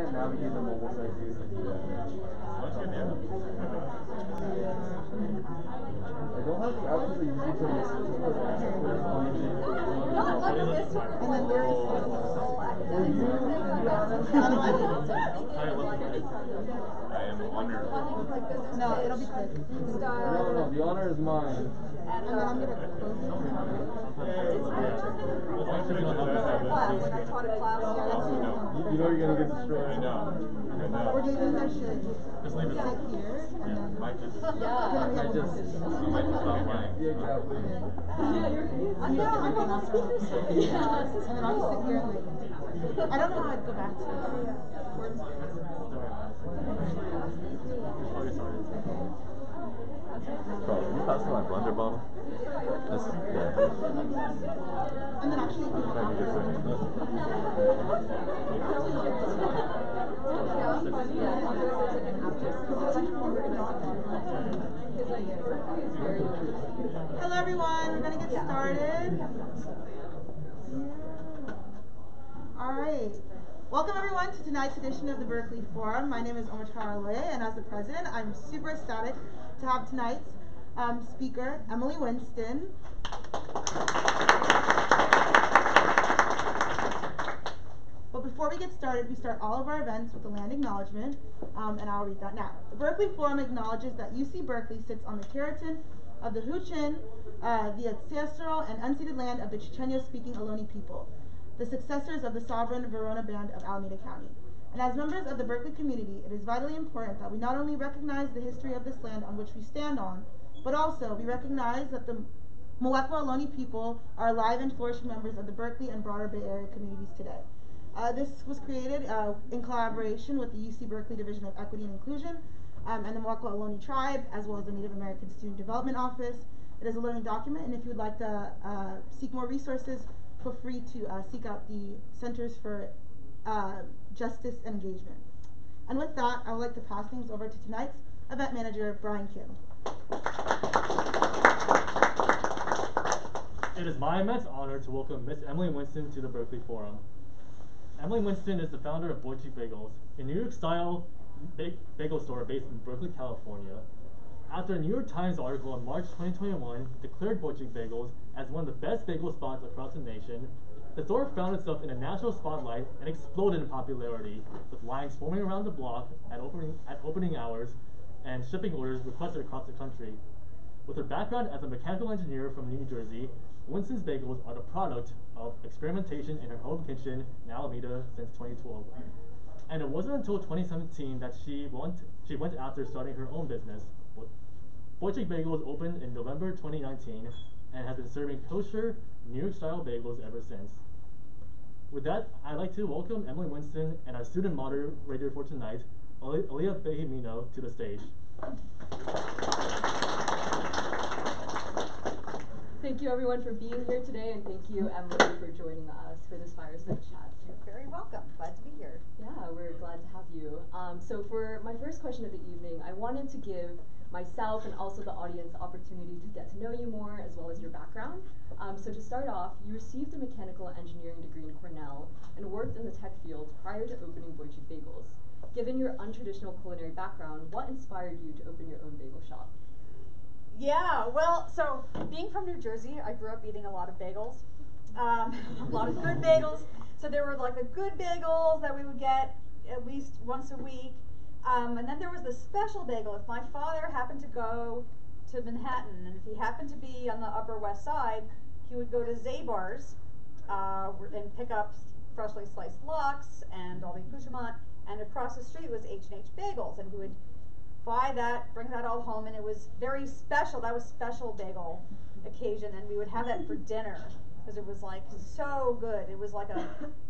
can't navigate the mobile site view. I don't have the apps that you use for this. And then there's I am honored. no, it'll be quick. No, the honor is mine. And then I'm gonna close You know you're gonna get destroyed. I know. Or do you think I should Just leave it. sit here and then Might just. I just Stop playing. yeah, exactly. I'm going on speaker so and then I'll just sit here and like I don't know how I'd go back to it. Bro, can you pass me my blender bottle? This, yeah. And then actually Thank you, hello everyone, we're gonna get started. Alright. Welcome everyone to tonight's edition of the Berkeley Forum. My name is Tejal Rao, and as the president, I'm super ecstatic to have tonight's speaker, Emily Winston. But before we get started, we start all of our events with a land acknowledgement, and I'll read that now. The Berkeley Forum acknowledges that UC Berkeley sits on the Keratin of the Huichin, the ancestral and unceded land of the Chichenyo-speaking Ohlone people, the successors of the sovereign Verona Band of Alameda County. And as members of the Berkeley community, it is vitally important that we not only recognize the history of this land on which we stand on, but also we recognize that the Muwekma Ohlone people are alive and flourishing members of the Berkeley and broader Bay Area communities today. This was created in collaboration with the UC Berkeley Division of Equity and Inclusion and the Muwekma Ohlone Tribe, as well as the Native American Student Development Office. It is a learning document, and if you would like to seek more resources, feel free to seek out the Centers for Justice and Engagement. And with that, I would like to pass things over to tonight's event manager, Brian Kim. It is my immense honor to welcome Miss Emily Winston to the Berkeley Forum. Emily Winston is the founder of Boichik Bagels, a New York-style bagel store based in Berkeley, California. After a New York Times article in March 2021 declared Boichik Bagels as one of the best bagel spots across the nation, the store found itself in a national spotlight and exploded in popularity, with lines forming around the block at opening hours and shipping orders requested across the country. With her background as a mechanical engineer from New Jersey, Winston's Bagels are the product of experimentation in her home kitchen in Alameda since 2012. And it wasn't until 2017 that she went after starting her own business. Boichik Bagels opened in November 2019 and has been serving kosher, New York-style bagels ever since. With that, I'd like to welcome Emily Winston and our student moderator for tonight, Aliyah Behimino, to the stage. Thank you everyone for being here today, and thank you Emily for joining us for this fireside chat. You're very welcome. Glad to be here. Yeah, we're glad to have you. So for my first question of the evening, I wanted to give myself and also the audience the opportunity to get to know you more as well as your background. So to start off, you received a mechanical engineering degree in Cornell and worked in the tech field prior to opening Boichik Bagels. Given your untraditional culinary background, what inspired you to open your own bagel shop? Yeah, well, so being from New Jersey, I grew up eating a lot of bagels, a lot of good bagels. So there were like the good bagels that we would get at least once a week. And then there was the special bagel. If my father happened to go to Manhattan, and if he happened to be on the Upper West Side, he would go to Zabar's and pick up freshly sliced lox and all the accoutrement. And across the street was H&H Bagels, and he would buy that, bring that all home, and it was very special. That was special bagel occasion, and we would have that for dinner because it was like so good. It was like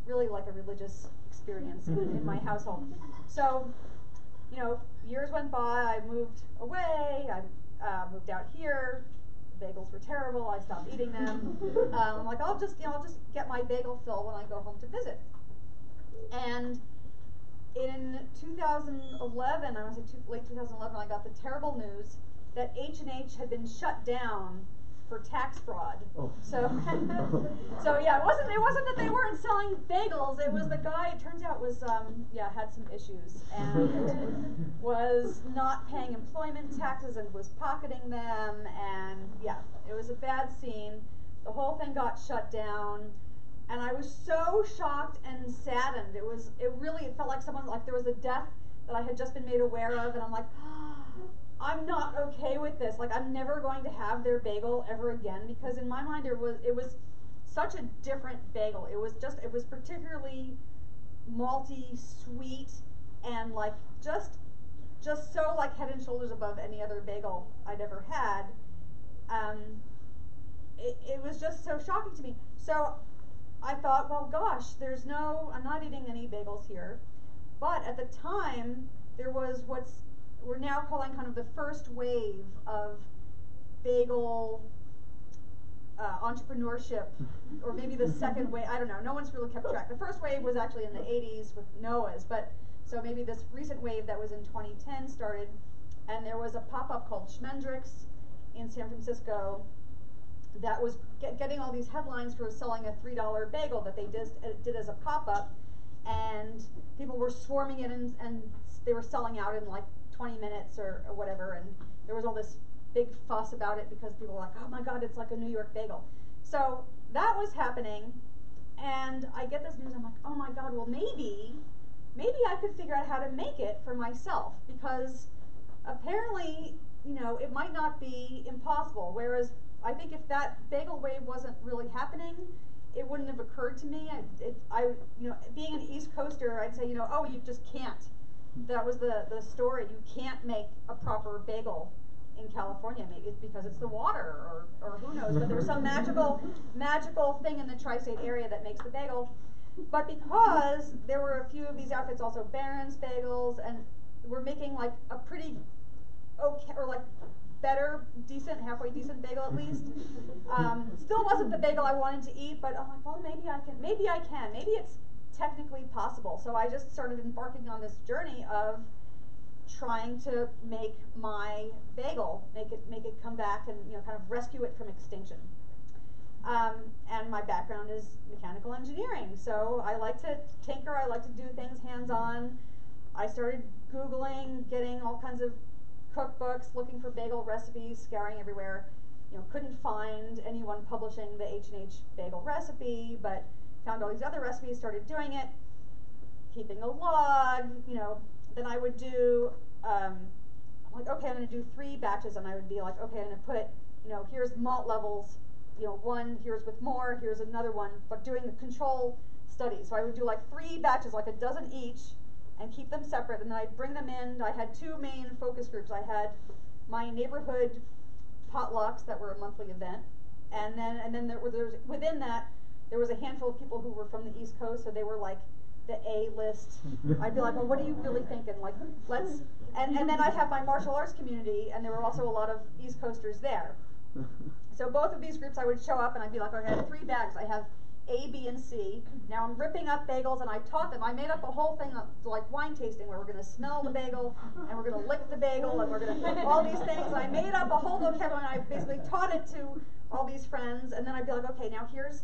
really like a religious experience in my household. So, you know, years went by. I moved away. I moved out here. Bagels were terrible. I stopped eating them. I'm like, I'll just get my bagel fill when I go home to visit. And in 2011, I want to say late 2011, I got the terrible news that H&H had been shut down for tax fraud. Oh. So, so yeah, it wasn't that they weren't selling bagels. It was the guy. It turns out was had some issues and was not paying employment taxes and was pocketing them, and yeah, it was a bad scene. The whole thing got shut down, and I was so shocked and saddened. It felt like there was a death that I had just been made aware of, and I'm like, I'm not okay with this. Like, I'm never going to have their bagel ever again, because in my mind it was such a different bagel. It was particularly malty, sweet, and like just so like head and shoulders above any other bagel I'd ever had. It was just so shocking to me. So I thought, well, gosh, I'm not eating any bagels here. But at the time, there was we're now calling kind of the first wave of bagel entrepreneurship, or maybe the second wave, I don't know, no one's really kept track. The first wave was actually in the 80s with Noah's, but so maybe this recent wave that was in 2010 started, and there was a pop-up called Schmendrick's in San Francisco that was getting all these headlines for selling a $3 bagel that they did as a pop-up, and people were swarming it, and they were selling out in like 20 minutes or whatever, and there was all this big fuss about it because people were like, oh my god, it's like a New York bagel. So that was happening, and I get this news, I'm like, oh my god, well maybe I could figure out how to make it for myself, because apparently, it might not be impossible, whereas I think if that bagel wave wasn't really happening, it wouldn't have occurred to me. Being an East Coaster, I'd say, oh, you just can't. That was the story. You can't make a proper bagel in California. Maybe it's because it's the water, or who knows. But there's some magical thing in the tri-state area that makes the bagel. But because there were a few of these outfits, also Barron's Bagels, and we're making like a pretty okay, or like better, decent, halfway decent bagel at least. Still wasn't the bagel I wanted to eat, but I'm like, well, maybe I can. Maybe it's technically possible. So I just started embarking on this journey of trying to make my bagel, make it come back, and kind of rescue it from extinction. And my background is mechanical engineering, so I like to tinker. I like to do things hands-on. I started Googling, getting all kinds of cookbooks, looking for bagel recipes, scouring everywhere. Couldn't find anyone publishing the H&H bagel recipe, but found all these other recipes, started doing it, keeping a log. Then I would do, I'm like, okay, I'm going to do 3 batches, and I would be like, okay, I'm going to put, here's malt levels, one, here's with more, here's another one, but doing the control study. So I would do like 3 batches, like a dozen each, and keep them separate, and then I'd bring them in. I had 2 main focus groups. I had my neighborhood potlucks that were a monthly event, and then there was within that there was a handful of people who were from the East Coast, so they were like the A list. I'd be like, well, what are you really thinking? Like, let's, and then I have my martial arts community, and there were also a lot of East Coasters there. So both of these groups, I would show up, and I'd be like, okay, I have 3 bags. I have A, B, and C. Now I'm ripping up bagels, and I taught them. I made up a whole thing like wine tasting, where we're going to smell the bagel, and we're going to lick the bagel, and we're going to all these things. And I made up a whole vocabulary, and I basically taught it to all these friends. And then I'd be like, okay, now here's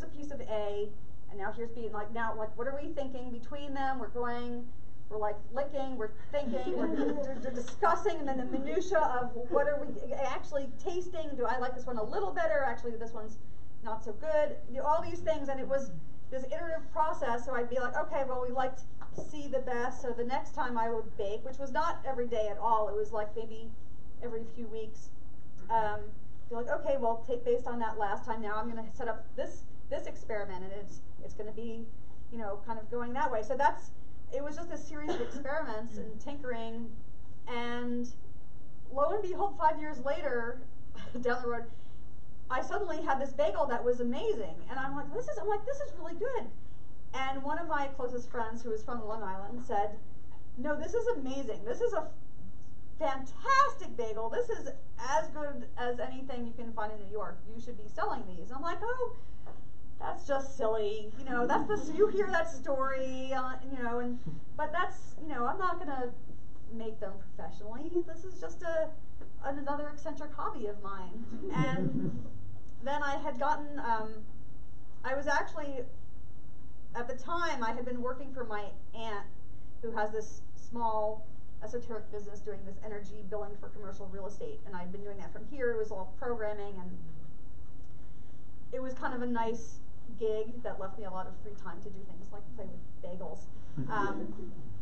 a piece of A, and now here's B. And like, now, like, what are we thinking between them? We're like licking, we're thinking, we're discussing, and then the minutia of what are we actually tasting? Do I like this one a little better? Actually, this one's not so good. All these things, and it was this iterative process. So I'd be like, okay, well, we liked C the best, so the next time I would bake, which was not every day at all, it was like maybe every few weeks, be like, okay, well, based on that last time, now I'm going to set up this experiment, and it's going to be, kind of going that way. So it was just a series of experiments and tinkering, and lo and behold, 5 years later, down the road, I suddenly had this bagel that was amazing, and I'm like, this is really good. And one of my closest friends, who is from Long Island, said, no, this is amazing. This is a fantastic bagel. This is as good as anything you can find in New York. You should be selling these. I'm like, oh, that's just silly. You hear that story, but that's, I'm not gonna make them professionally. This is just another eccentric hobby of mine. And then I had gotten, I was actually, at the time, I had been working for my aunt, who has this small esoteric business doing this energy billing for commercial real estate. And I'd been doing that from here. It was all programming, and it was kind of a nice gig that left me a lot of free time to do things like play with bagels.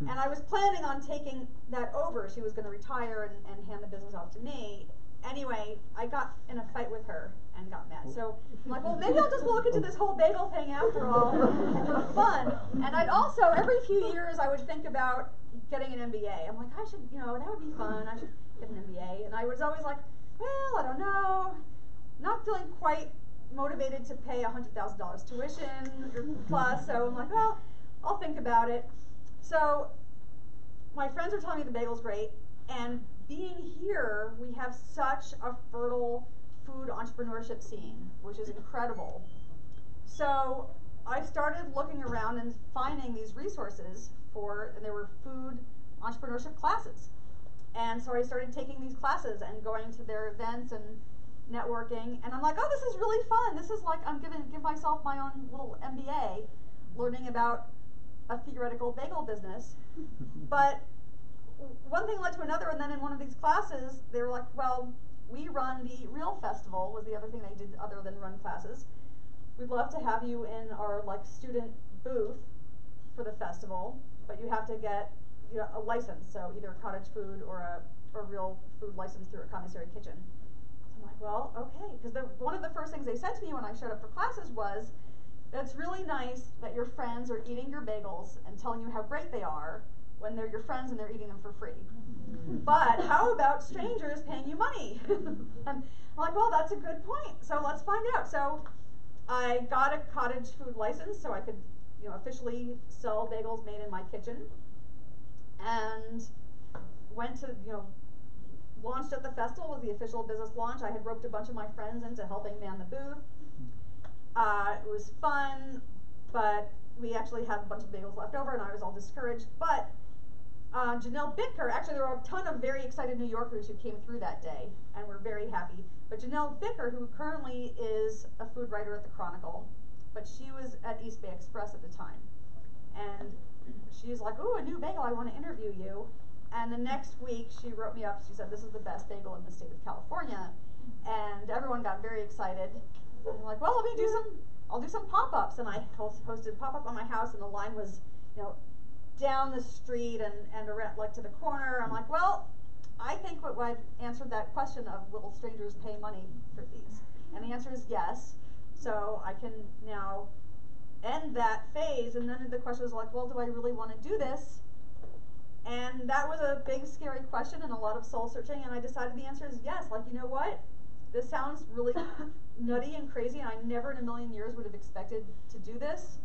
And I was planning on taking that over. She was going to retire and hand the business off to me. Anyway, I got in a fight with her and got mad. So I'm like, well, maybe I'll just look into this whole bagel thing after all for fun. And I'd also, every few years, I would think about getting an MBA. I'm like, I should, that would be fun. I should get an MBA. And I was always like, well, I don't know. Not feeling quite motivated to pay $100,000 tuition plus. So I'm like, well, I'll think about it. So my friends are telling me the bagel's great, and being here, we have such a fertile food entrepreneurship scene, which is incredible. So I started looking around and finding these resources and there were food entrepreneurship classes. And so I started taking these classes and going to their events and networking, and I'm like, oh, this is really fun. This is like, I'm gonna give myself my own little MBA, learning about a theoretical bagel business. But one thing led to another, and then in one of these classes, they were like, well, we run the Real Festival, was the other thing they did other than run classes. We'd love to have you in our student booth for the festival, but you have to get a license, so either cottage food or a real food license through a commissary kitchen. So I'm like, well, okay, because one of the first things they said to me when I showed up for classes was, it's really nice that your friends are eating your bagels and telling you how great they are when they're your friends and they're eating them for free. But how about strangers paying you money? And I'm like, well, that's a good point. So let's find out. So I got a cottage food license so I could, officially sell bagels made in my kitchen. And went to, launched at the festival, was the official business launch. I had roped a bunch of my friends into helping man the booth. It was fun, but we actually had a bunch of bagels left over, and I was all discouraged. But Janelle Bittker, actually there were a ton of very excited New Yorkers who came through that day, and were very happy. But Janelle Bittker, who currently is a food writer at the Chronicle, but she was at East Bay Express at the time. And she's like, ooh, a new bagel, I want to interview you. And the next week, she wrote me up, she said, this is the best bagel in the state of California. And everyone got very excited. And I'm like, well, I'll do some pop-ups. And I hosted a pop-up on my house, and the line was, down the street and around, to the corner. I'm like, well, I think I've answered that question of will strangers pay money for these? And the answer is yes. So I can now end that phase. And then the question was like, well, do I really want to do this? And that was a big, scary question and a lot of soul searching. And I decided the answer is yes. You know what? This sounds really nutty and crazy, and I never in a million years would have expected to do this,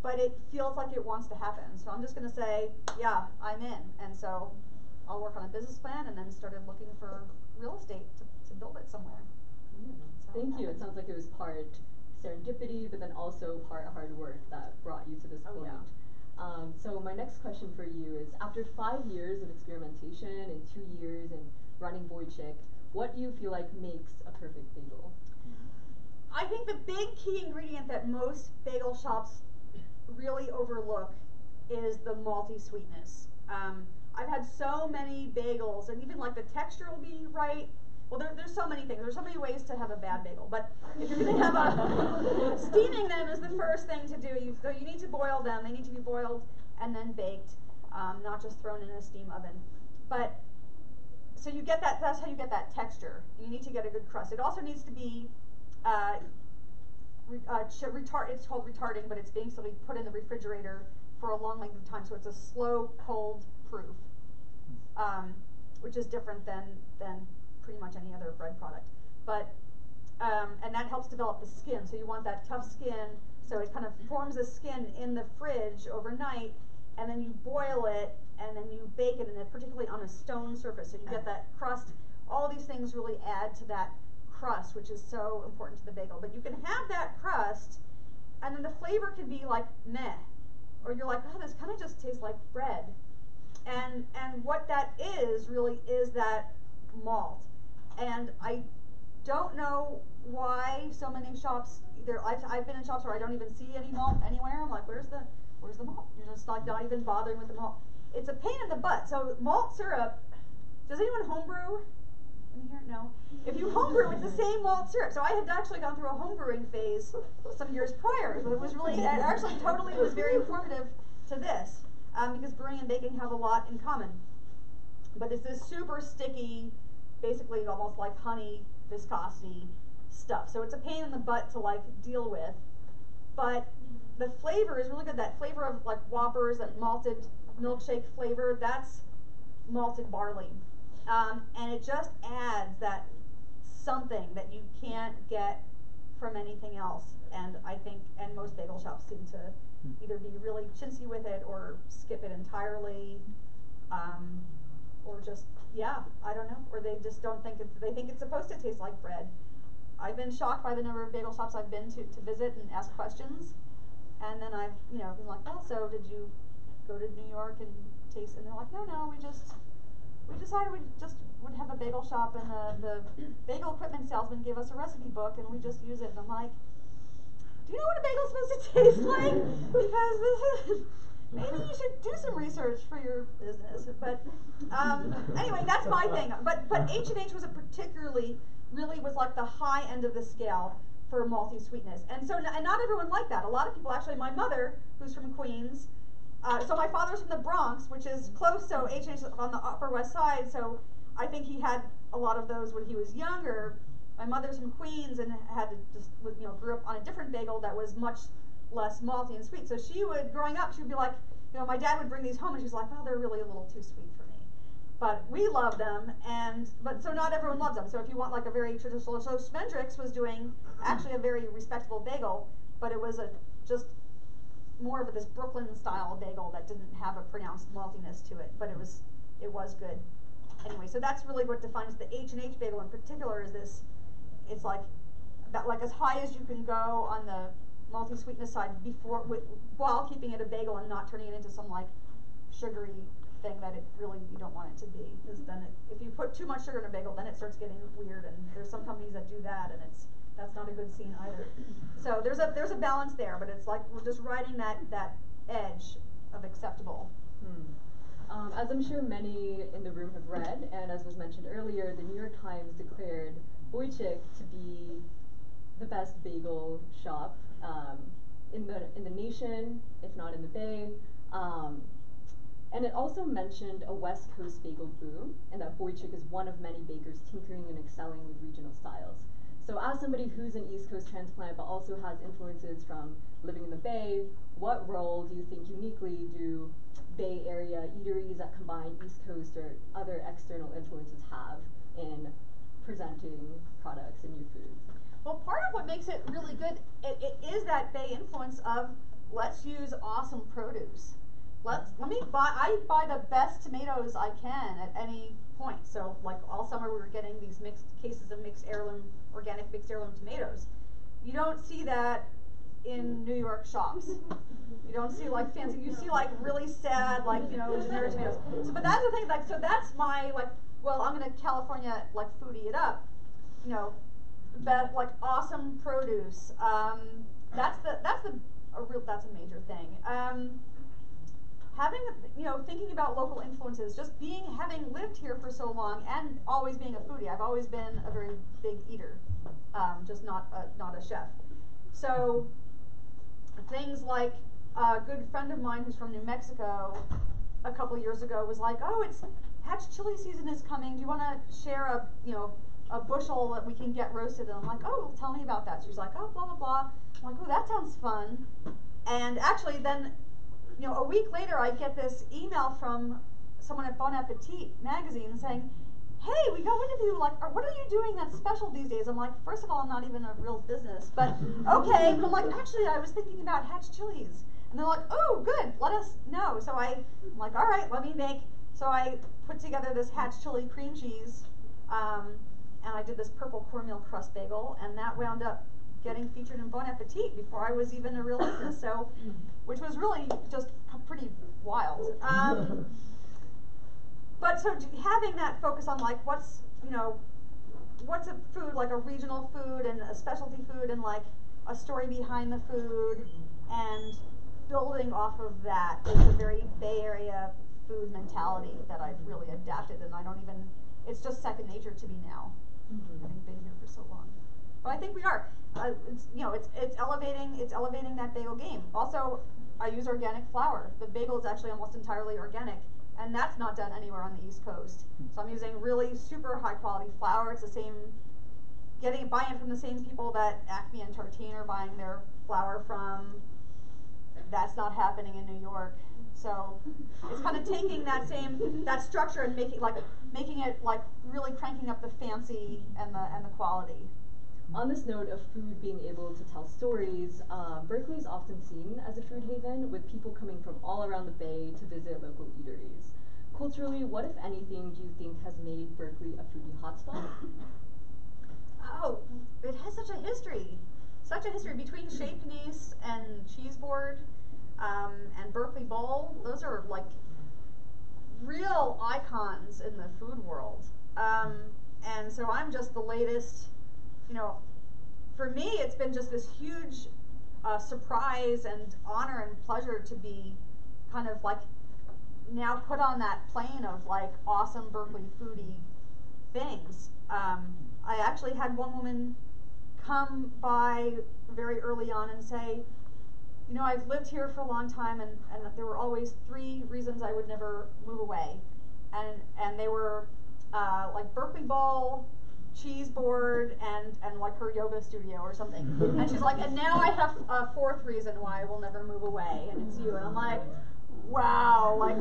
but it feels like it wants to happen. So I'm just going to say, yeah, I'm in. And so I'll work on a business plan, and then started looking for real estate to build it somewhere. Thank you. It sounds like it was part serendipity, but then also part hard work that brought you to this point. Yeah. So my next question for you is, after 5 years of experimentation and 2 years in running Boichik, what do you feel like makes a perfect bagel? I think the big key ingredient that most bagel shops really overlook is the malty sweetness. I've had so many bagels, and even the texture will be right. Well, there's so many things. There's so many ways to have a bad bagel. But if you're going to have steaming them is the first thing to do. So you need to boil them. They need to be boiled and then baked, not just thrown in a steam oven. But so you get that. That's how you get that texture. You need to get a good crust. It also needs to be it's called retarding, but it's basically put in the refrigerator for a long length of time. So it's a slow cold proof, which is different than pretty much any other bread product. But and that helps develop the skin. So you want that tough skin. So it kind of forms a skin in the fridge overnight, and then you boil it, and then you bake it, and particularly on a stone surface. So you get that crust. All these things really add to that crust, which is so important to the bagel. But you can have that crust, and then the flavor can be meh, or you're like, oh, this kind of just tastes like bread. And what that is really is that malt. and I don't know why so many shops, either I've been in shops where I don't even see any malt anywhere. I'm like, where's the malt? You're just like not even bothering with the malt. It's a pain in the butt. So malt syrup, does anyone homebrew in here? No. If you homebrew, it's the same malt syrup. So I had actually gone through a homebrewing phase some years prior. But it was really, it actually totally was very informative to this, because brewing and baking have a lot in common. But it's this super sticky, basically almost like honey viscosity stuff. So it's a pain in the butt to like deal with. But the flavor is really good. That flavor of like Whoppers, that malted milkshake flavor, that's malted barley. And it just adds that something that you can't get from anything else. And I think, and most bagel shops seem to either be really chintzy with it or skip it entirely, or just, yeah, I don't know, or they just don't think they think it's supposed to taste like bread. I've been shocked by the number of bagel shops I've been to visit and ask questions, and then I've, been like, well, so did you go to New York and taste? And they're like, no, we decided we just would have a bagel shop, and the bagel equipment salesman gave us a recipe book, and we just use it. And I'm like, do you know what a bagel's supposed to taste like? Because this is, maybe you should do some research for your business. But anyway, that's my thing. But H&H was really was like the high end of the scale for malty sweetness. And so, and not everyone liked that. A lot of people, actually, my mother, who's from Queens, so my father's from the Bronx, which is close, so H&H is on the Upper West Side, so I think he had a lot of those when he was younger. My mother's from Queens and had to just, grew up on a different bagel that was much less malty and sweet. So she would, growing up, she would be like, my dad would bring these home and she's like, oh, they're really a little too sweet for me. But we love them, but so not everyone loves them. So if you want like a very traditional, so Spendrix was doing actually a very respectable bagel, but it was just more of this Brooklyn style bagel that didn't have a pronounced maltiness to it, but it was good. Anyway, so that's really what defines the H&H bagel in particular, is this, it's like about like as high as you can go on the malty sweetness side while keeping it a bagel and not turning it into some like sugary thing that you don't want it to be. Because then if you put too much sugar in a bagel, then it starts getting weird, and there's some companies that do that, and that's not a good scene either. So there's a balance there, but it's like we're just riding that edge of acceptable. As I'm sure many in the room have read, and as was mentioned earlier, the New York Times declared Boichik to be the best bagel shop in the nation, if not in the Bay. And it also mentioned a West Coast bagel boom, and that Boichik is one of many bakers tinkering and excelling with regional styles. So as somebody who's an East Coast transplant but also has influences from living in the Bay, what role do you think uniquely do Bay Area eateries that combine East Coast or other external influences have in presenting products and new foods? Well, part of what makes it really good, it is that Bay influence of let's use awesome produce. I buy the best tomatoes I can at any point. So like all summer we were getting these mixed cases of organic mixed heirloom tomatoes. You don't see that in New York shops. You don't see like fancy, you see like really sad, like, generic tomatoes. So, but that's the thing, like, so that's my, like, well, I'm gonna California, like, foodie it up, but like awesome produce. That's a major thing. Having, thinking about local influences, just having lived here for so long and always being a foodie, I've always been a very big eater, just not a chef. So things like a good friend of mine who's from New Mexico a couple years ago was like, oh, it's hatch chili season is coming. Do you want to share a bushel that we can get roasted? And I'm like, oh, tell me about that. She's like, oh, blah, blah, blah. I'm like, oh, that sounds fun. And actually then, a week later, I get this email from someone at Bon Appetit magazine saying, hey, we got wind of you, like, what are you doing that's special these days? I'm like, first of all, I'm not even a real business, but okay. But I'm like, actually, I was thinking about hatch chilies. And they're like, oh, good, let us know. So I'm like, all right, let me make. So I put together this hatch chili cream cheese, and I did this purple cornmeal crust bagel, and that wound up getting featured in Bon Appetit before I was even a real business. So, which was really just pretty wild. But so having that focus on like what's, what's a food, like a regional food and a specialty food and like a story behind the food, and building off of that is a very Bay Area food mentality that I've really adapted, and I don't even, it's just second nature to me now, having been here for so long. But I think we are. It's, you know, it's elevating that bagel game. Also, I use organic flour. The bagel is actually almost entirely organic, and that's not done anywhere on the East Coast. So I'm using really super high quality flour. It's the same, buying it from the same people that Acme and Tartine are buying their flour from. That's not happening in New York. So it's kind of taking that structure and making it like really cranking up the fancy and the quality. On this note of food being able to tell stories, Berkeley is often seen as a food haven, with people coming from all around the Bay to visit local eateries. Culturally, what, if anything, do you think has made Berkeley a foodie hotspot? Oh, it has such a history. Such a history between Chez Panisse and Cheese Board and Berkeley Bowl. Those are like real icons in the food world. And so I'm just the latest. You know, for me, it's been just this huge surprise and honor and pleasure to be kind of like now put on that plane of like awesome Berkeley foodie things. I actually had one woman come by very early on and say, you know, I've lived here for a long time, and there were always 3 reasons I would never move away. And they were like Berkeley Bowl, Cheese Board, and like her yoga studio or something. And she's like, and now I have a 4th reason why I will never move away, and it's you. And I'm like, wow, like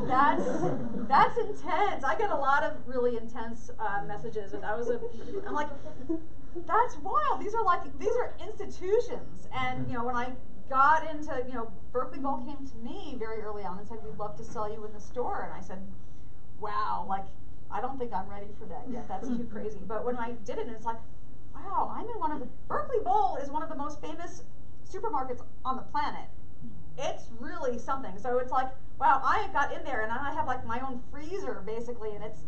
that's intense. I get a lot of really intense messages, and I'm like, that's wild. These are institutions. And you know, when I got into, you know, Berkeley Bowl came to me very early on and said, we'd love to sell you in the store, and I said, wow, like, I don't think I'm ready for that yet. That's too crazy. But when I did it, it's like, wow, I'm in one of the, Berkeley Bowl is one of the most famous supermarkets on the planet. It's really something. So it's like, wow, I got in there and I have like my own freezer basically, and it's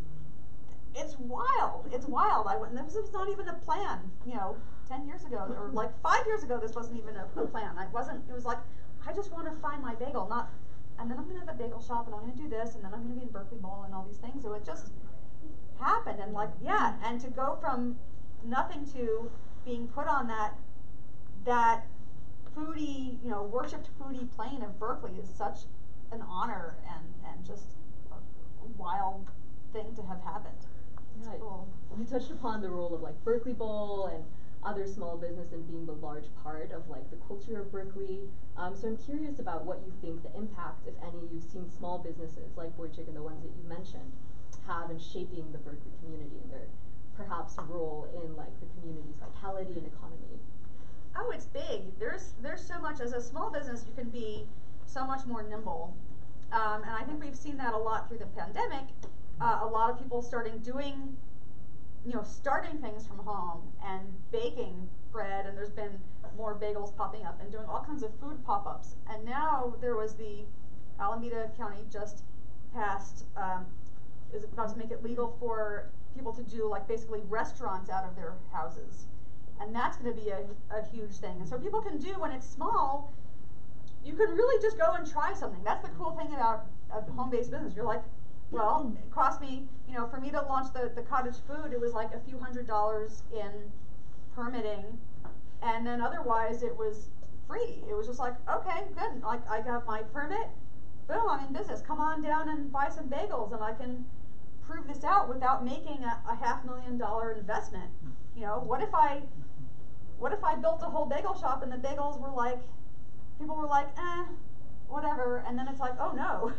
wild. It's wild. This was not even a plan, you know, 10 years ago, or like 5 years ago, this wasn't even a plan. It was like, I just want to find my bagel, and then I'm going to have a bagel shop, and I'm going to do this, and then I'm going to be in Berkeley Bowl and all these things. So it just happened, and like, yeah, and to go from nothing to being put on that foodie, you know, worshipped foodie plane of Berkeley is such an honor and just a wild thing to have happened. Yeah, cool. You touched upon the role of like Berkeley Bowl and other small business and being the large part of like the culture of Berkeley. So I'm curious about what you think the impact, if any, you've seen small businesses like Boichik and the ones that you mentioned have in shaping the Berkeley community and their perhaps role in like the community's vitality and economy. Oh, it's big. There's so much. As a small business, you can be so much more nimble, and I think we've seen that a lot through the pandemic. A lot of people starting things from home and baking bread, and there's been more bagels popping up and doing all kinds of food pop-ups. And now there was the Alameda County just passed, is about to make it legal for people to do like basically restaurants out of their houses. And that's going to be a huge thing. And so people can do, when it's small, you can really just go and try something. That's the cool thing about a home-based business. You're like, well, it cost me, you know, for me to launch the cottage food, it was like a few $100s in permitting, and then otherwise it was free. It was just like, okay, good. Like, I got my permit, boom, I'm in business. Come on down and buy some bagels, and I can prove this out without making a $500,000 investment. You know, what if I built a whole bagel shop and the bagels were like, people were like, whatever, and then it's like, oh no,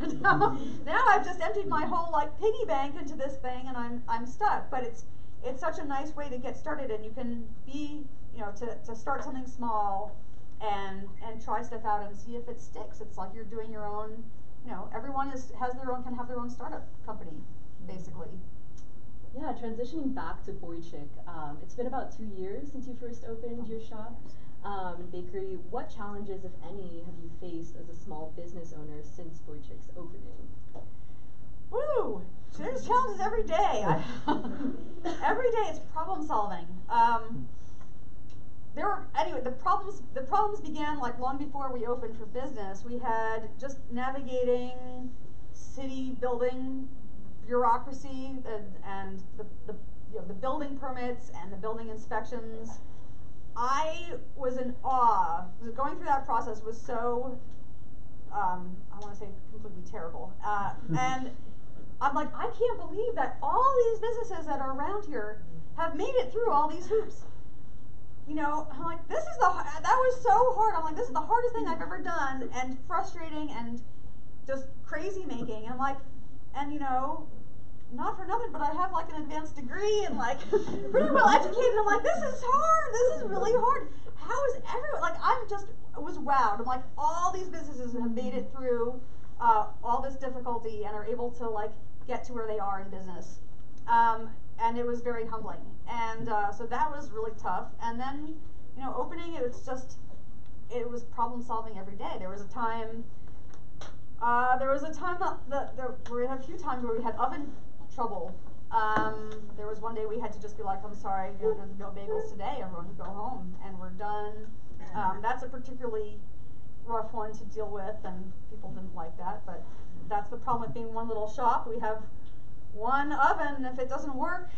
now I've just emptied my whole like piggy bank into this thing, and I'm stuck. But it's such a nice way to get started, and you can be, you know, to start something small and try stuff out and see if it sticks. It's like you're doing your own, you know, everyone can have their own startup company, basically. Yeah, transitioning back to Boichik, it's been about 2 years since you first opened your shop in bakery. What challenges, if any, have you faced as a small business owner since Boichik's opening? Woo! There's challenges every day. every day it's problem solving. The problems began like long before we opened for business. We had just navigating city building bureaucracy and the building permits and the building inspections. I was in awe. Going through that process was so, I want to say completely terrible. And I'm like, I can't believe that all these businesses that are around here have made it through all these hoops. You know, I'm like, that was so hard. I'm like, this is the hardest thing I've ever done, and frustrating and just crazy making. I'm like, and you know, not for nothing, but I have like an advanced degree and like pretty well educated. I'm like, this is hard. This is really hard. How is everyone, like, was wowed. I'm like, all these businesses have made it through all this difficulty and are able to like get to where they are in business. And it was very humbling. And so that was really tough. And then, you know, opening, it was problem solving every day. There was a time we had a few times where we had oven trouble. There was one day we had to just be like, I'm sorry, there's no bagels today, everyone go home, and we're done. That's a particularly rough one to deal with, and people didn't like that, but that's the problem with being one little shop. We have one oven, and if it doesn't work,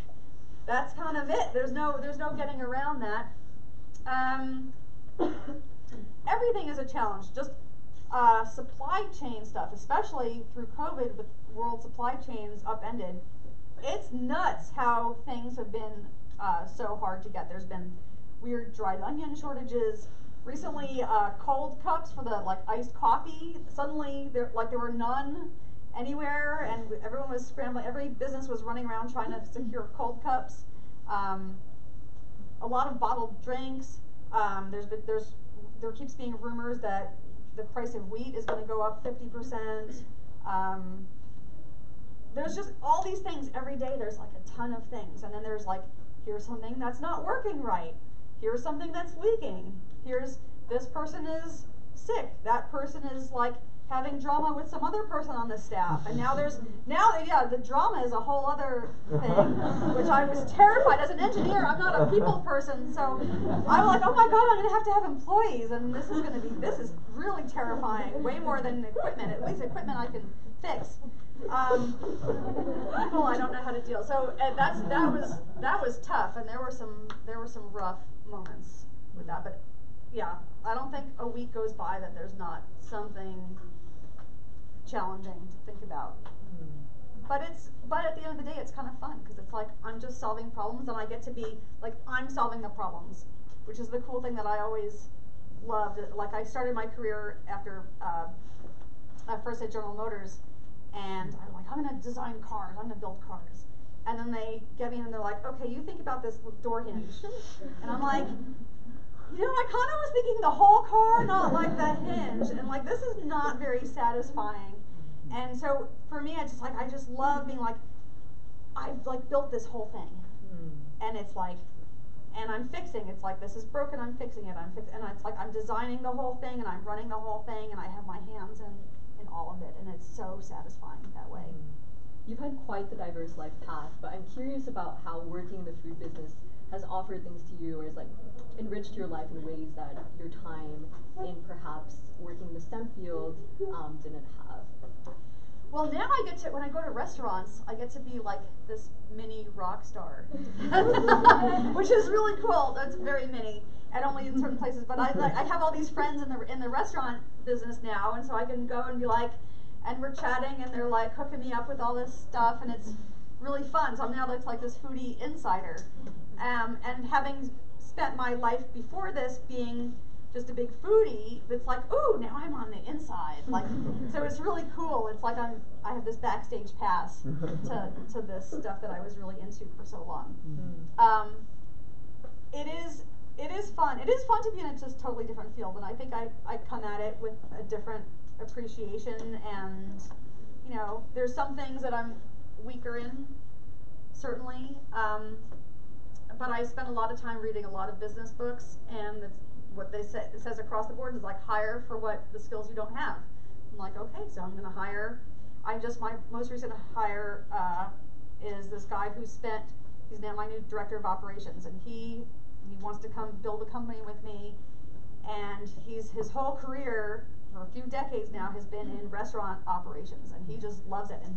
that's kind of it. There's no getting around that. Everything is a challenge. Just supply chain stuff, especially through COVID with world supply chains upended. It's nuts how things have been so hard to get. There's been weird dried onion shortages. Recently, cold cups for the like iced coffee. Suddenly, there were none anywhere, and everyone was scrambling. Every business was running around trying to secure cold cups. A lot of bottled drinks. There keeps being rumors that the price of wheat is going to go up 50%. There's just all these things every day. There's like a ton of things, and then there's like, here's something that's not working right. Here's something that's leaking. Here's this person is sick. That person is like having drama with some other person on the staff, and now the drama is a whole other thing, which I was terrified. As an engineer, I'm not a people person, so I'm like, oh my god, I'm gonna have employees, and this is really terrifying. Way more than equipment. At least equipment I can fix. People I don't know how to deal. So that was tough, and there were some rough moments with that. But yeah, I don't think a week goes by that there's not something challenging to think about. But at the end of the day, it's kind of fun because it's like I'm just solving problems, and I get to be like I'm solving the problems, which is the cool thing that I always loved. Like I started my career after first at General Motors, and I'm like, I'm gonna design cars, I'm gonna build cars, and then they get me and they're like, okay, you think about this door hinge, and I'm like, you know, I kind of was thinking the whole car, not like the hinge, and like this is not very satisfying. And so for me, I just love being like, I've like built this whole thing, and it's like, and I'm fixing. It's like this is broken, I'm fixing it. And it's like I'm designing the whole thing, and I'm running the whole thing, and I have my hands in all of it, and it's so satisfying that way. You've had quite the diverse life path, but I'm curious about how working in the food business has offered things to you, or has like enriched your life in ways that your time in perhaps working in the STEM field didn't have. Well, now I get to, when I go to restaurants, I get to be like this mini rock star, which is really cool. That's very mini, and only in certain places. But I have all these friends in the restaurant business now, and so I can go and be like, and we're chatting, and they're like hooking me up with all this stuff, and it's really fun. So I'm now like this foodie insider, and having spent my life before this being just a big foodie, it's like, ooh, now I'm on the inside. Like, so it's really cool. It's like I have this backstage pass to this stuff that I was really into for so long. It is fun. It is fun to be in a just totally different field, and I think I come at it with a different appreciation, and you know, there's some things that I'm weaker in, certainly, but I spend a lot of time reading a lot of business books, and it's what they say, it says across the board is like hire for what the skills you don't have. I'm like, okay, so I'm going to hire. My most recent hire is this guy who spent He's now my new director of operations, and he wants to come build a company with me. And his whole career for a few decades now has been in restaurant operations, and he just loves it. And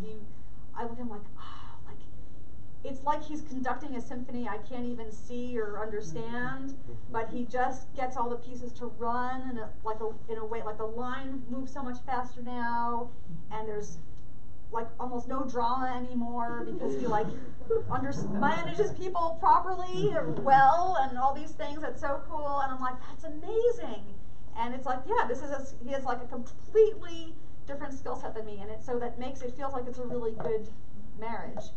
I look at him like, like it's like he's conducting a symphony I can't even see or understand, but he just gets all the pieces to run in a way, like the line moves so much faster now, and there's like almost no drama anymore because he like manages people properly or well and all these things. That's so cool. And I'm like, that's amazing. And it's like, yeah, he has like a completely different skill set than me, and so that makes it feels like it's a really good marriage.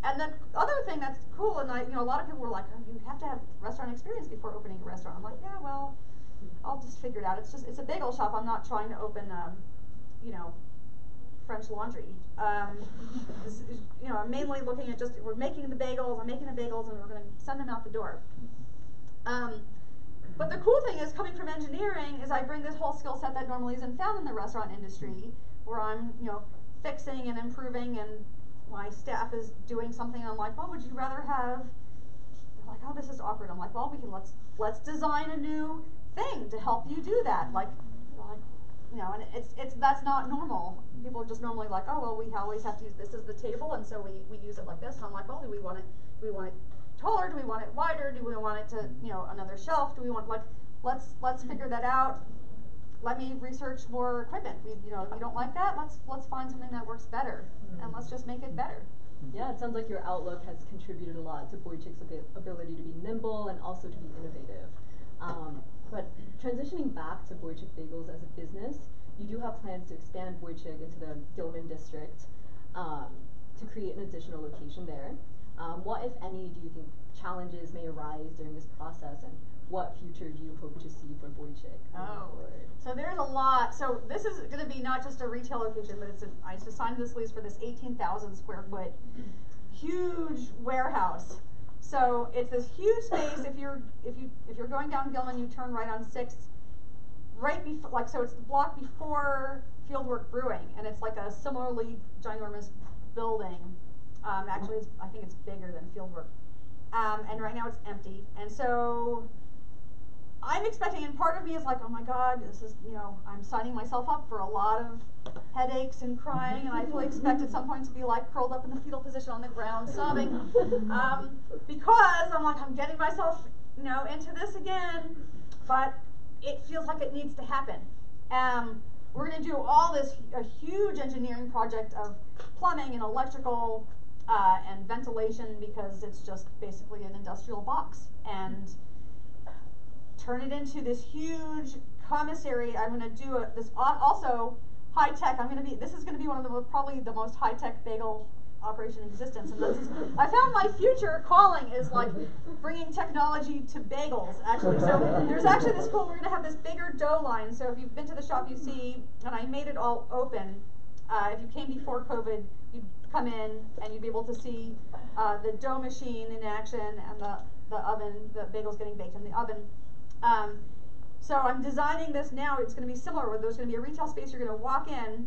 And the other thing that's cool, and a lot of people were like, oh, you have to have restaurant experience before opening a restaurant. I'm like, yeah, well, I'll just figure it out. It's a bagel shop. I'm not trying to open French Laundry. I'm mainly looking at we're making the bagels, I'm making the bagels, and we're going to send them out the door. But the cool thing is, coming from engineering, is I bring this whole skill set that normally isn't found in the restaurant industry, where I'm, fixing and improving, and my staff is doing something, and I'm like, well, would you rather have, they're like, oh, this is awkward. I'm like, well, let's design a new thing to help you do that. And that's not normal. People are just normally like, oh, well, we always have to use this as the table, and so we use it like this. And I'm like, well, do we want it taller? Do we want it wider? Do we want it to, another shelf? Do we want, let's figure that out. Let me research more equipment. If you don't like that, let's find something that works better, and let's just make it better. Yeah, it sounds like your outlook has contributed a lot to Boichik's ability to be nimble and also to be innovative. But transitioning back to Boichik Bagels as a business, you do have plans to expand Boichik into the Gilman district to create an additional location there. What, if any, do you think challenges may arise during this process, and what future do you hope to see for Boichik? So there's a lot. So this is going to be not just a retail location, but I just signed this lease for this 18,000 square foot huge warehouse. So it's this huge space. If you're going down Gilman, you turn right on 6th, right before, so it's the block before Fieldwork Brewing, and it's like a similarly ginormous building. Actually, I think it's bigger than Fieldwork, and right now it's empty. And so I'm expecting, and part of me is like, oh my God, this is, I'm signing myself up for a lot of headaches and crying, and I fully expect at some point to be like curled up in the fetal position on the ground sobbing, because I'm like, I'm getting myself, into this again, but it feels like it needs to happen. We're going to do a huge engineering project of plumbing and electrical and ventilation, because it's just basically an industrial box, and turn it into this huge commissary. I'm going to do this also high tech. This is going to be one of probably the most high tech bagel operation in existence. And I found my future calling is like bringing technology to bagels, actually. So there's actually this cool, we're going to have this bigger dough line. So if you've been to the shop, you see, and I made it all open. If you came before COVID, you'd come in and you'd be able to see the dough machine in action, and the oven, the bagels getting baked in the oven. So I'm designing this now. It's going to be similar, where there's going to be a retail space. You're going to walk in,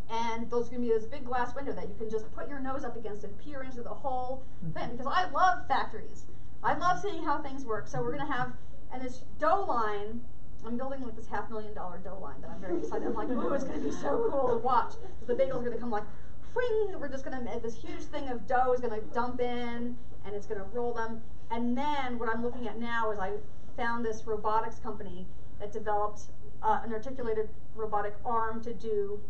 and there's going to be this big glass window that you can just put your nose up against and peer into the whole thing, because I love factories. I love seeing how things work. So we're going to have, and this dough line, I'm building like this $500,000 dough line that I'm very excited. I'm like, ooh, it's going to be so cool to watch. The bagels are going to come like, whing, we're just going to, this huge thing of dough is going to dump in, and it's going to roll them. And then what I'm looking at now is I found this robotics company that developed an articulated robotic arm to do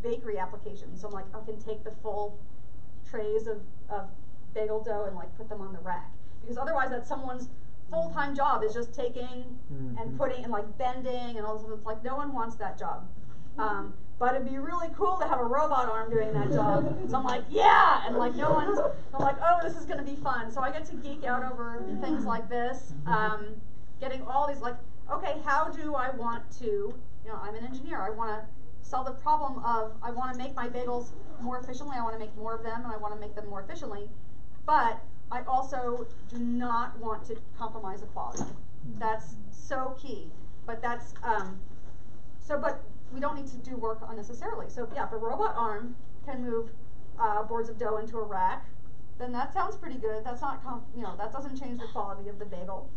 bakery applications. So I'm like, I can take the full trays of bagel dough and like put them on the rack, because otherwise that's someone's full-time job, is just taking and putting and like bending and all this. It's like no one wants that job. But it'd be really cool to have a robot arm doing that job. So I'm like, yeah, and like I'm like, oh, this is gonna be fun. So I get to geek out over things like this, getting all these like, okay, how do I want to, I'm an engineer, I wanna solve the problem of, I wanna make my bagels more efficiently, I wanna make more of them, and I wanna make them more efficiently, but I also do not want to compromise the quality. That's so key. But that's, but we don't need to do work unnecessarily. So yeah, if a robot arm can move boards of dough into a rack, then that sounds pretty good. That's not, that doesn't change the quality of the bagel.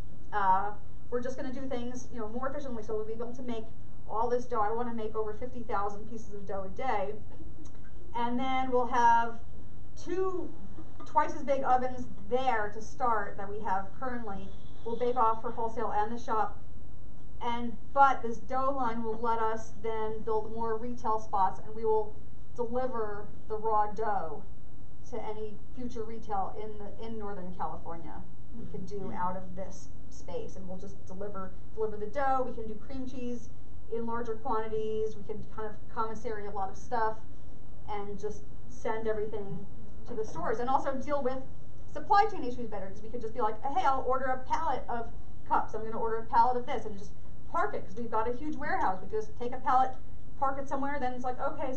We're just going to do things, more efficiently, so we'll be able to make all this dough. I want to make over 50,000 pieces of dough a day, and then we'll have 2 twice as big ovens there to start that we have currently. We'll bake off for wholesale and the shop, but this dough line will let us then build more retail spots, and we will deliver the raw dough to any future retail in Northern California. We can do out of this space, and we'll just deliver the dough. We can do cream cheese in larger quantities. We can kind of commissary a lot of stuff and just send everything to the stores, and also deal with supply chain issues better, because we could just be like, hey, I'll order a pallet of cups. I'm going to order a pallet of this, and just park it, because we've got a huge warehouse. We could just take a pallet, park it somewhere, then it's like, okay,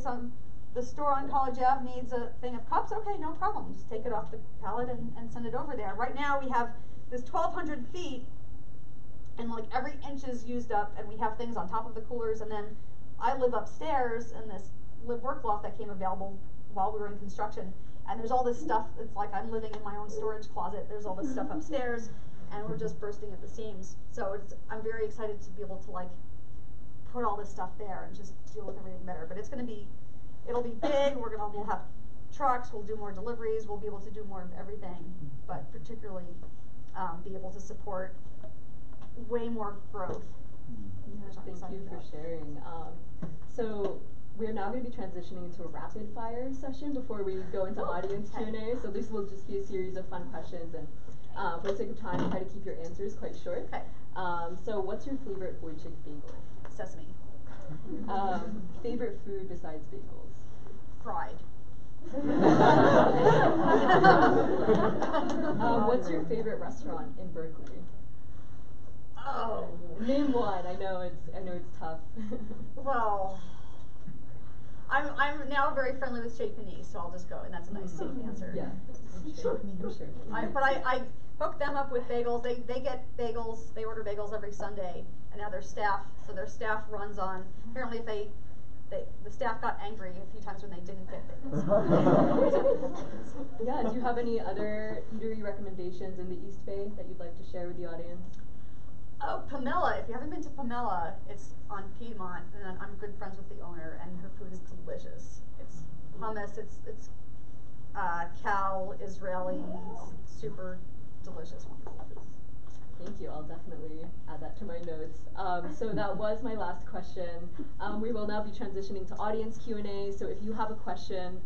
the store on College Ave needs a thing of cups. Okay, no problem. Just take it off the pallet and send it over there. Right now we have this 1,200 feet, and like every inch is used up, and we have things on top of the coolers, and then I live upstairs in this live-work loft that came available while we were in construction, and there's all this stuff. It's like I'm living in my own storage closet. There's all this stuff upstairs, and we're just bursting at the seams. So I'm very excited to be able to like put all this stuff there and just deal with everything better. But it'll be big. We'll have trucks. We'll do more deliveries. We'll be able to do more of everything, but particularly be able to support way more growth. Yeah, thank you for sharing. So we're now going to be transitioning into a rapid fire session before we go into audience Q&A. So this will just be a series of fun questions, and for the sake of time, try to keep your answers quite short. Okay. So what's your favorite Boichik bagel? Sesame. Favorite food besides bagels? Fried. What's your favorite restaurant in Berkeley? Oh. Name one. I know it's tough. Well, I'm now very friendly with Chez Panisse, so I'll just go, and that's a nice safe answer. Yeah, sure. But I hook them up with bagels. They get bagels. They order bagels every Sunday, and now their staff runs on. Apparently, the staff got angry a few times when they didn't get bagels. Yeah. Do you have any other eatery recommendations in the East Bay that you'd like to share with the audience? Oh, Pamela. If you haven't been to Pamela, it's on Piedmont, and I'm good friends with the owner, and her food is delicious. It's hummus, it's Cal Israeli, super delicious, wonderful food. Thank you. I'll definitely add that to my notes. So that was my last question. We will now be transitioning to audience Q&A. So if you have a question,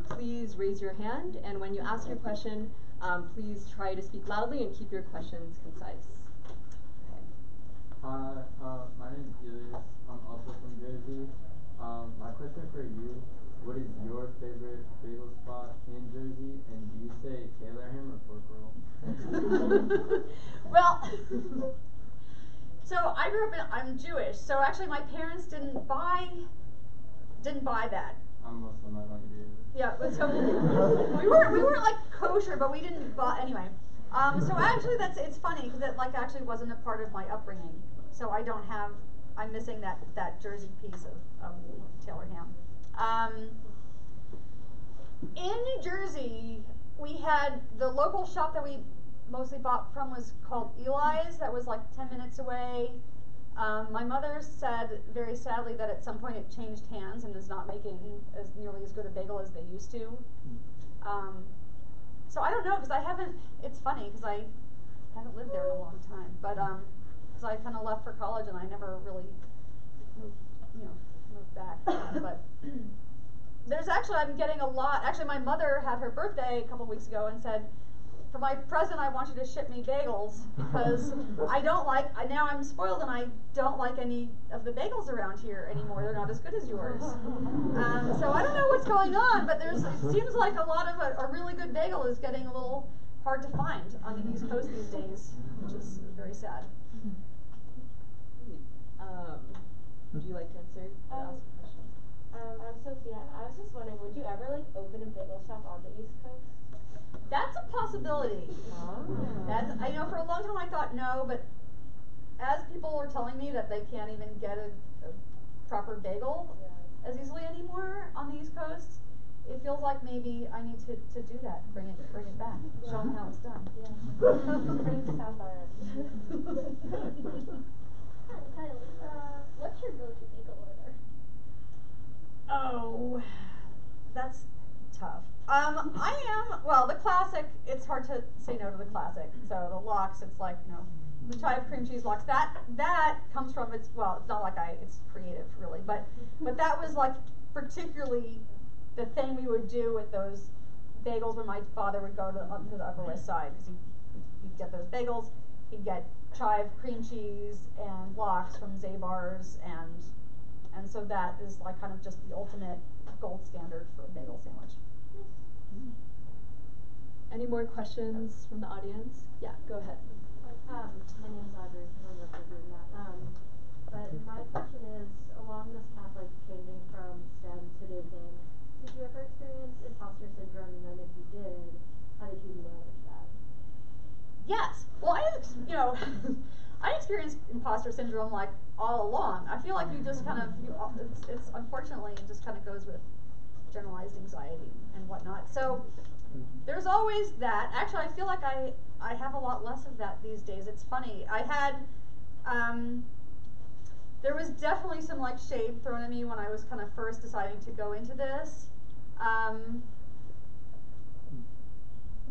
please raise your hand, and when you ask your question, please try to speak loudly and keep your questions concise. Hi, my name is Elias. I'm also from Jersey. My question for you, what is your favorite bagel spot in Jersey, and do you say Taylor ham or pork roll? Well, so I grew up I'm Jewish, so actually my parents didn't buy that. I'm Muslim, I don't eat it. Yeah, but so we weren't like kosher, but we didn't buy anyway. So actually it's funny because it like actually wasn't a part of my upbringing. So I'm missing that Jersey piece of Taylor ham. In New Jersey, we had the local shop that we mostly bought from was called Eli's. That was like 10 minutes away. My mother said very sadly that at some point it changed hands and is not making nearly as good a bagel as they used to. So I don't know, because it's funny because I haven't lived there in a long time, but because I kind of left for college and I never really moved back. But there's actually, I'm getting a lot. Actually, my mother had her birthday a couple weeks ago and said, for my present, I want you to ship me bagels because now I'm spoiled and I don't like any of the bagels around here anymore. They're not as good as yours. So I don't know what's going on, but it seems like a lot of a really good bagel is getting a little hard to find on the East Coast these days, which is very sad. Would you like to answer or ask a question? I'm Sophia. I was just wondering, would you ever open a bagel shop on the East Coast? That's a possibility. For a long time I thought no, but as people were telling me that they can't even get a proper bagel as easily anymore on the East Coast, if feels like maybe I need to do that. Bring it back. Show them how it's done. Yeah. Bring it to South Island. Hi, Tyler. What's your go-to bagel order? Oh, that's tough. The classic, it's hard to say no to the classic. So the lox, it's like, the chive cream cheese lox, that comes from, it's not like it's creative really, but that was like particularly the thing we would do with those bagels when my father would go to the Upper West Side, because he'd get those bagels, he'd get chive cream cheese and lox from Zabar's, and so that is like kind of just the ultimate gold standard for a bagel sandwich. Any more questions from the audience? Yeah, go ahead. My name's Audrey. I'm representing that. But my question is, along this path, like changing from STEM to baking, did you ever experience imposter syndrome? And then if you did, how did you manage that? Yes. Well, I experienced imposter syndrome like all along. I feel like you just kind of, it's unfortunately, it just kind of goes with generalized anxiety and whatnot. So there's always that. Actually, I feel like I have a lot less of that these days. It's funny. I had, there was definitely some like shade thrown at me when I was kind of first deciding to go into this.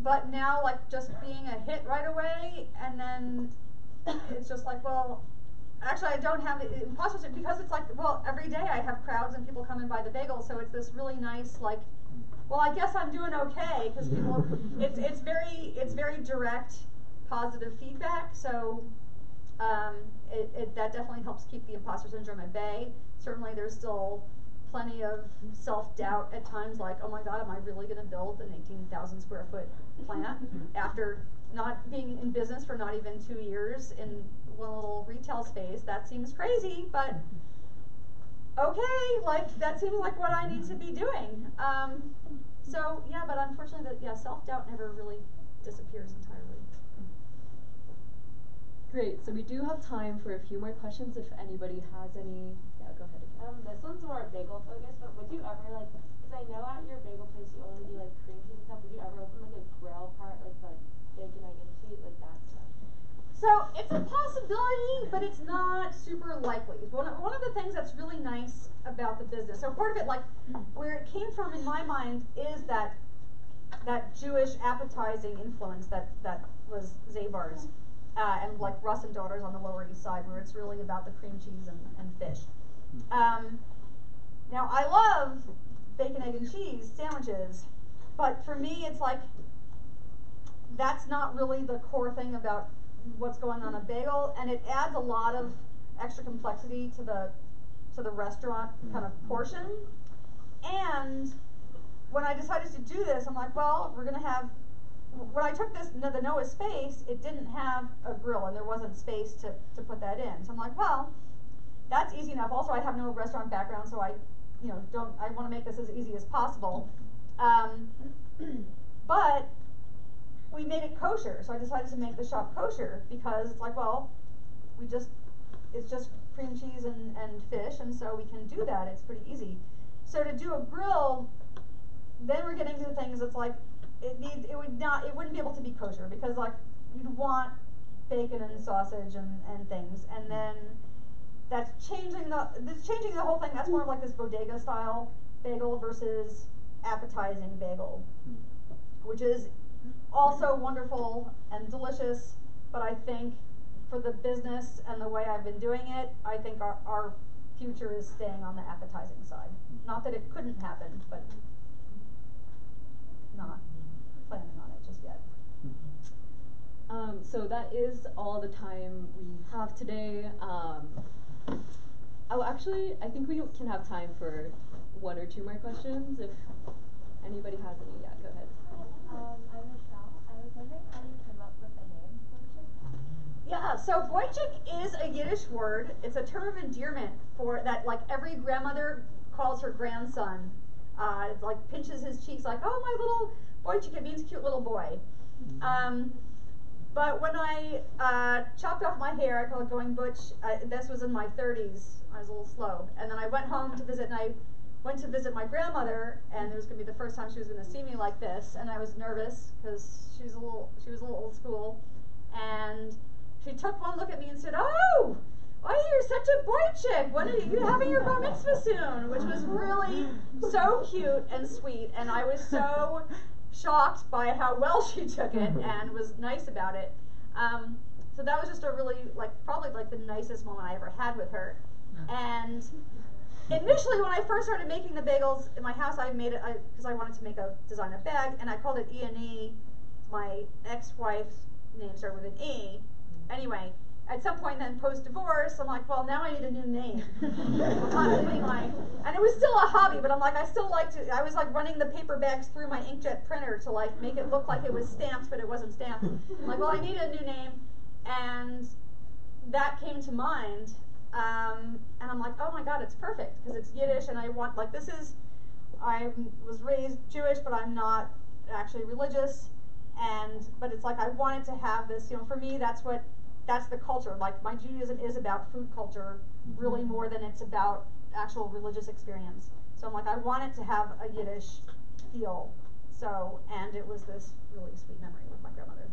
But now, like, just being a hit right away, and then it's just like, well, actually I don't have the imposter syndrome, because it's like, well, every day I have crowds and people come and buy the bagels, so it's this really nice, like, well, I guess I'm doing okay, because people, it's very direct, positive feedback, so that definitely helps keep the imposter syndrome at bay. Certainly there's still plenty of self-doubt at times, like, oh my god, am I really going to build an 18,000 square foot plant after not being in business for not even 2 years in one little retail space? That seems crazy, but okay, like, that seems like what I need to be doing. So yeah, but unfortunately, self-doubt never really disappears entirely. Great, so we do have time for a few more questions if anybody has any. Yeah, go ahead again. This one's more bagel focused, but would you ever because I know at your bagel place you only do like cream cheese and stuff, would you ever open like a grill part, like the bacon, egg, and cheese, like that stuff? So it's a possibility, but it's not super likely. One of the things that's really nice about the business, so part of it, like, where it came from in my mind is that Jewish appetizing influence that was Zabar's. And like Russ and Daughters on the Lower East Side, where it's really about the cream cheese and fish. Now I love bacon, egg, and cheese sandwiches, but for me it's like, that's not really the core thing about what's going on a bagel, and it adds a lot of extra complexity to the restaurant kind of portion. And when I decided to do this, I'm like, well, we're gonna have, when I took the Noah space, it didn't have a grill and there wasn't space to put that in. So I'm like, well, that's easy enough. Also, I have no restaurant background, so I want to make this as easy as possible. But we made it kosher, so I decided to make the shop kosher, because it's like, well, it's just cream cheese and fish, and so we can do that. It's pretty easy. So to do a grill, then we're getting to the things that's like, it wouldn't be able to be kosher, because like you'd want bacon and sausage and things, and then that's changing the whole thing. That's more of like this bodega style bagel versus appetizing bagel, which is also wonderful and delicious, but I think for the business and the way I've been doing it, I think our future is staying on the appetizing side. Not that it couldn't happen, but not planning on it just yet. So that is all the time we have today. I think we can have time for one or two more questions if anybody has any. Yeah, go ahead. I'm Michelle. I was wondering how you came up with the name Boichik. Yeah, so Boichik is a Yiddish word. It's a term of endearment for that, like every grandmother calls her grandson. It's like pinches his cheeks, like, oh, my little Boichik. It means cute little boy. But when I chopped off my hair, I call it going butch. This was in my 30s. I was a little slow. And then I went home to visit, and I went to visit my grandmother, and it was going to be the first time she was going to see me like this, and I was nervous because she was a little old school, and she took one look at me and said, "Oh, you're such a Boichik. When are you having your bar mitzvah soon?" Which was really so cute and sweet, and I was so shocked by how well she took it and was nice about it. So that was just a really, probably the nicest moment I ever had with her. And initially, when I first started making the bagels in my house, I made it because I wanted to design a bag, and I called it E&E. My ex-wife's name started with an E. Anyway, at some point then post-divorce, I'm like, well, now I need a new name. And it was still a hobby, but I'm like, I still like to, I was running the paper bags through my inkjet printer to make it look like it was stamped, but it wasn't stamped. I'm like, well, I need a new name. And that came to mind. And I'm like, oh my God, it's perfect, because it's Yiddish, and I want, I was raised Jewish, but I'm not actually religious, but it's I wanted to have this, for me, that's the culture. My Judaism is about food culture, really more than it's about actual religious experience. So I'm I want it to have a Yiddish feel, and it was this really sweet memory with my grandmother.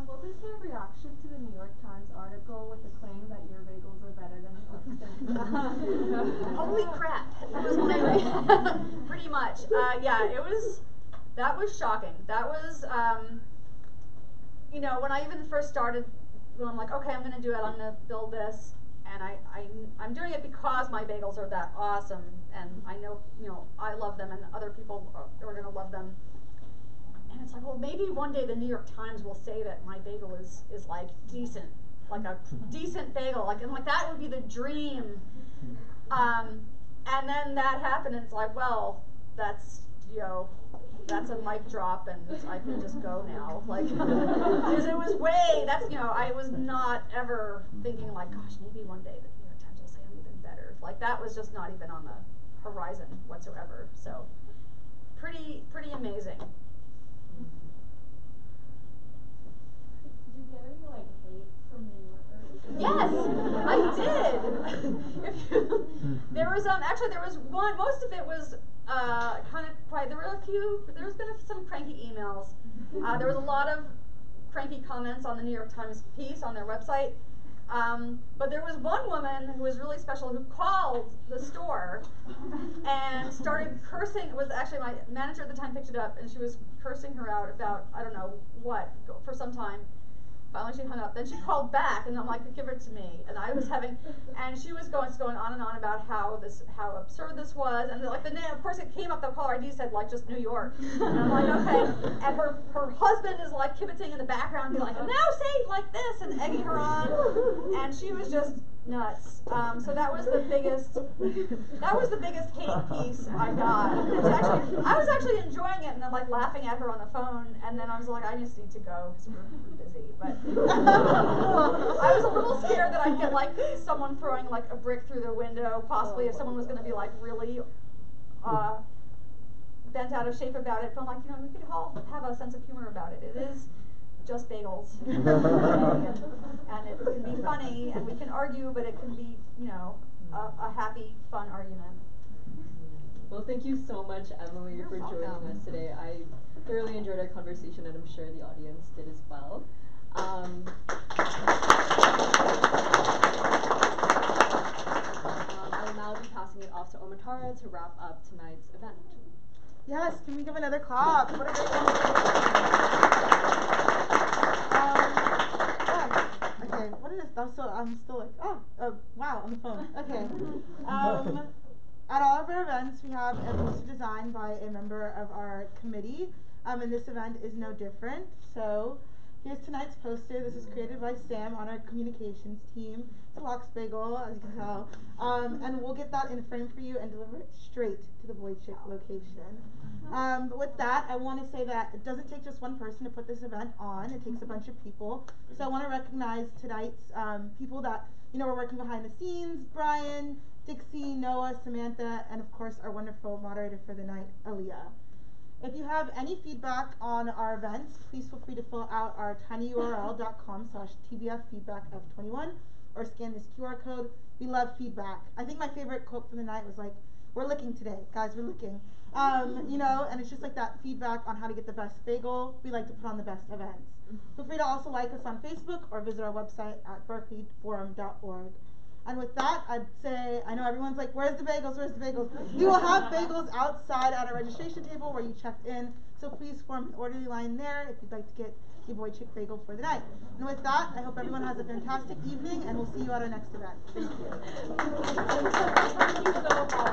What was your reaction to the New York Times article with the claim that your bagels are better than Holy crap! That was pretty much. Yeah, that was shocking. That was, when I even first started, when I'm okay, I'm going to do it. I'm going to build this, and I'm doing it because my bagels are that awesome, and I know, I love them, and other people are going to love them. And it's well, maybe one day the New York Times will say that my bagel is decent, a decent bagel, and that would be the dream. And then that happened, and it's well, that's that's a mic drop, and I can just go now, because it was I was not ever thinking gosh, maybe one day the New York Times will say I'm even better. That was just not even on the horizon whatsoever. So pretty amazing. Did you get any hate from New Yorkers? Yes, I did. There was there was one. Most of it was kind of quiet. There were there's been some cranky emails. There was a lot of cranky comments on the New York Times piece on their website. But there was one woman who was really special who called the store and started cursing. It was actually my manager at the time picked it up, and she was cursing her out about I don't know what for some time. Finally, she hung up. Then she called back, and I'm give it to me. And I was and she was going on and on about how absurd this was. And the name, of course, it came up, the caller ID said, just New York. And I'm okay. And her husband is kibitzing in the background, being now say this, and egging her on. And she was just nuts. So that was the biggest hate piece I got. I was actually enjoying it, and then laughing at her on the phone. And then I was I just need to go because we're busy. But I was a little scared that I'd get someone throwing a brick through the window, possibly if someone was going to be really bent out of shape about it. But I'm we could all have a sense of humor about it. It is just bagels, and it can be funny, and we can argue, but it can be a happy, fun argument. Well, thank you so much, Emily, for joining us today. I thoroughly enjoyed our conversation, and I'm sure the audience did as well. I will now be passing it off to Omatara to wrap up tonight's event. Yes, can we give another clap? What a great okay, what is this? I'm still wow, on the phone. Okay. At all of our events, we have a poster designed by a member of our committee, and this event is no different. So here's tonight's poster. This is created by Sam on our communications team. It's a lox bagel, as you can tell. And we'll get that in frame for you and deliver it straight to the Boichik location. But with that, I want to say that it doesn't take just one person to put this event on. It takes a bunch of people. So I want to recognize tonight's people that were working behind the scenes: Brian, Dixie, Noah, Samantha, and of course our wonderful moderator for the night, Aaliyah. If you have any feedback on our events, please feel free to fill out our tinyurl.com/tbffeedbackf21, or scan this QR code. We love feedback. I think my favorite quote from the night was like, "We're looking today, guys. We're looking." You know, and it's just like that feedback on how to get the best bagel. We like to put on the best events. Feel free to also like us on Facebook or visit our website at berkeleyforum.org. And with that, I'd say, I know everyone's like, where's the bagels, where's the bagels? We will have bagels outside at our registration table where you checked in, so please form an orderly line there if you'd like to get your Boichik bagel for the night. And with that, I hope everyone has a fantastic evening, and we'll see you at our next event. Thank you.